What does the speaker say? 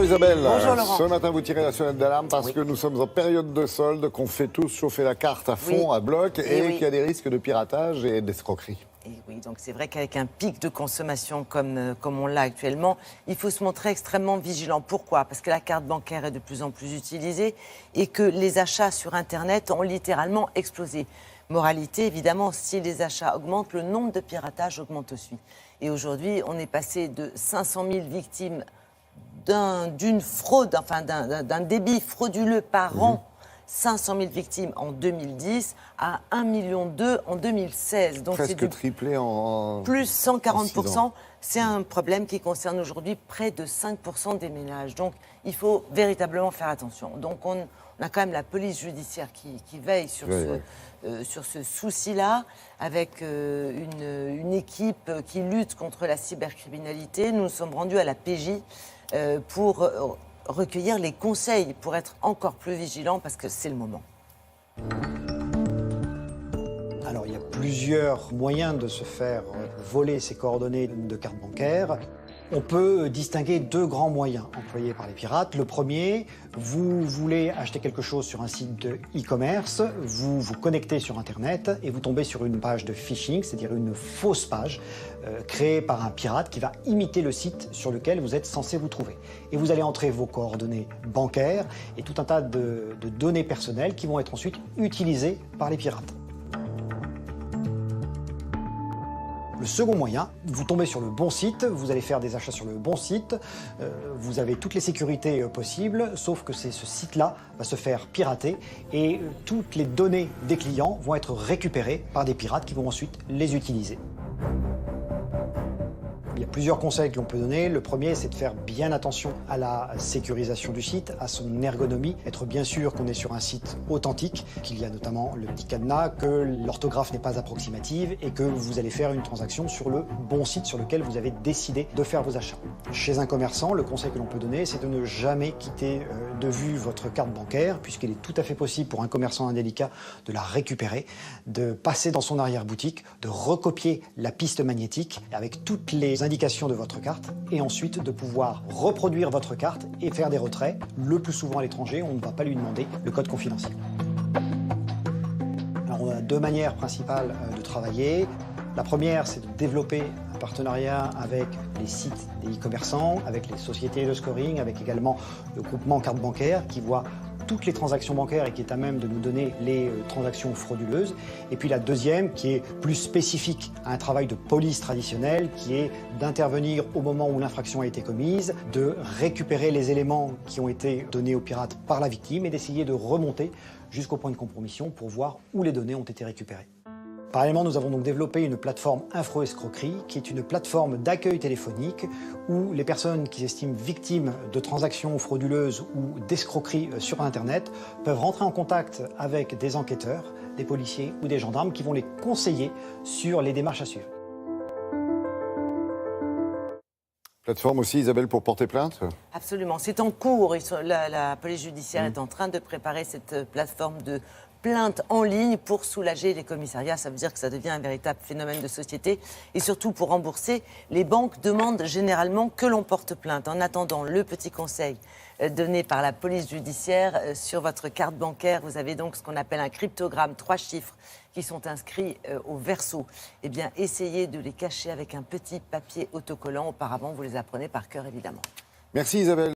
Bonjour Isabelle. Bonjour Laurent. Ce matin, vous tirez la sonnette d'alarme parce que nous sommes en période de solde, qu'on fait tous chauffer la carte à fond, à bloc, et qu'il y a des risques de piratage et d'escroquerie. Et oui, donc c'est vrai qu'avec un pic de consommation comme on l'a actuellement, il faut se montrer extrêmement vigilant. Pourquoi ? Parce que la carte bancaire est de plus en plus utilisée et que les achats sur Internet ont littéralement explosé. Moralité, évidemment, si les achats augmentent, le nombre de piratages augmente aussi. Et aujourd'hui, on est passé de 500 000 victimes d'une fraude, enfin d'un débit frauduleux par an, 500 000 victimes en 2010 à 1,2 million en 2016. Donc presque triplé en plus 140%. en C'est un problème qui concerne aujourd'hui près de 5% des ménages. Donc il faut véritablement faire attention. Donc on a quand même la police judiciaire qui veille sur ce souci-là, avec une équipe qui lutte contre la cybercriminalité. Nous nous sommes rendus à la PJ pour recueillir les conseils pour être encore plus vigilants, parce que c'est le moment. Alors, il y a plusieurs moyens de se faire voler ses coordonnées de carte bancaire. On peut distinguer deux grands moyens employés par les pirates. Le premier, vous voulez acheter quelque chose sur un site de e-commerce, vous vous connectez sur Internet et vous tombez sur une page de phishing, c'est-à-dire une fausse page créée par un pirate qui va imiter le site sur lequel vous êtes censé vous trouver. Et vous allez entrer vos coordonnées bancaires et tout un tas de données personnelles qui vont être ensuite utilisées par les pirates. Le second moyen, vous tombez sur le bon site, vous allez faire des achats sur le bon site, vous avez toutes les sécurités possibles, sauf que ce site-là va se faire pirater et toutes les données des clients vont être récupérées par des pirates qui vont ensuite les utiliser. Il y a plusieurs conseils que l'on peut donner. Le premier, c'est de faire bien attention à la sécurisation du site, à son ergonomie, être bien sûr qu'on est sur un site authentique, qu'il y a notamment le petit cadenas, que l'orthographe n'est pas approximative et que vous allez faire une transaction sur le bon site sur lequel vous avez décidé de faire vos achats. Chez un commerçant, le conseil que l'on peut donner, c'est de ne jamais quitter de vue votre carte bancaire, puisqu'il est tout à fait possible pour un commerçant indélicat de la récupérer, de passer dans son arrière-boutique, de recopier la piste magnétique avec toutes les indications de votre carte et ensuite de pouvoir reproduire votre carte et faire des retraits. Le plus souvent à l'étranger, on ne va pas lui demander le code confidentiel. Alors on a deux manières principales de travailler. La première, c'est de développer un partenariat avec les sites des e-commerçants, avec les sociétés de scoring, avec également le groupement carte bancaire qui voit toutes les transactions bancaires et qui est à même de nous donner les transactions frauduleuses. Et puis la deuxième, qui est plus spécifique à un travail de police traditionnel, qui est d'intervenir au moment où l'infraction a été commise, de récupérer les éléments qui ont été donnés aux pirates par la victime et d'essayer de remonter jusqu'au point de compromission pour voir où les données ont été récupérées. Parallèlement, nous avons donc développé une plateforme Info-Escroquerie, qui est une plateforme d'accueil téléphonique où les personnes qui s'estiment victimes de transactions frauduleuses ou d'escroqueries sur Internet peuvent rentrer en contact avec des enquêteurs, des policiers ou des gendarmes qui vont les conseiller sur les démarches à suivre. Plateforme aussi, Isabelle, pour porter plainte ? Absolument, c'est en cours. La police judiciaire est en train de préparer cette plateforme de plainte en ligne pour soulager les commissariats. Ça veut dire que ça devient un véritable phénomène de société. Et surtout, pour rembourser, les banques demandent généralement que l'on porte plainte. En attendant, le petit conseil donné par la police judiciaire sur votre carte bancaire, vous avez donc ce qu'on appelle un cryptogramme, 3 chiffres qui sont inscrits au verso. Eh bien, essayez de les cacher avec un petit papier autocollant. Auparavant, vous les apprenez par cœur, évidemment. Merci Isabelle.